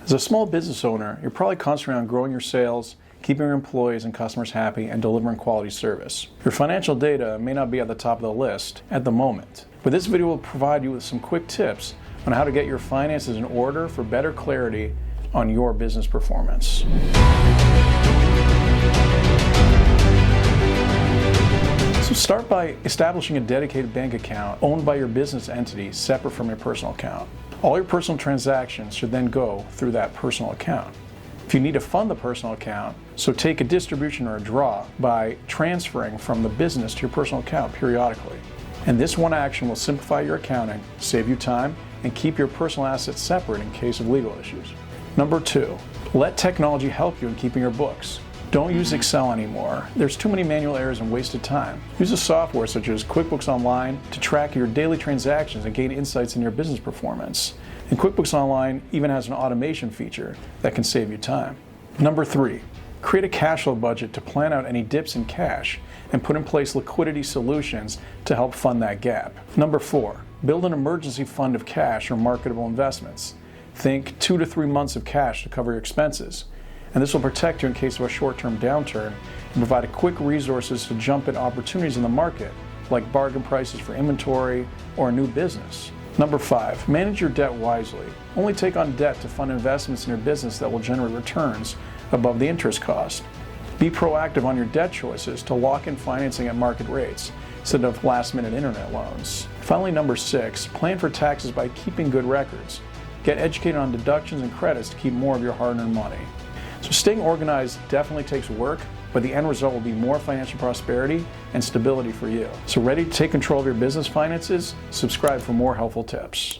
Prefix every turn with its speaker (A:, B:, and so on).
A: As a small business owner, you're probably concentrating on growing your sales, keeping your employees and customers happy, and delivering quality service. Your financial data may not be at the top of the list at the moment, but this video will provide you with some quick tips on how to get your finances in order for better clarity on your business performance. So start by establishing a dedicated bank account owned by your business entity separate from your personal account. All your personal transactions should then go through that personal account. If you need to fund the personal account, so take a distribution or a draw by transferring from the business to your personal account periodically. And this one action will simplify your accounting, save you time, and keep your personal assets separate in case of legal issues. Number 2, let technology help you in keeping your books. Don't use Excel anymore. There's too many manual errors and wasted time. Use a software such as QuickBooks Online to track your daily transactions and gain insights in your business performance. And QuickBooks Online even has an automation feature that can save you time. Number 3, create a cash flow budget to plan out any dips in cash and put in place liquidity solutions to help fund that gap. Number 4, build an emergency fund of cash or marketable investments. Think 2 to 3 months of cash to cover your expenses. And this will protect you in case of a short-term downturn and provide quick resources to jump at opportunities in the market, like bargain prices for inventory or a new business. Number 5, manage your debt wisely. Only take on debt to fund investments in your business that will generate returns above the interest cost. Be proactive on your debt choices to lock in financing at market rates instead of last-minute internet loans. Finally, number 6, plan for taxes by keeping good records. Get educated on deductions and credits to keep more of your hard-earned money. So staying organized definitely takes work, but the end result will be more financial prosperity and stability for you. So ready to take control of your business finances? Subscribe for more helpful tips.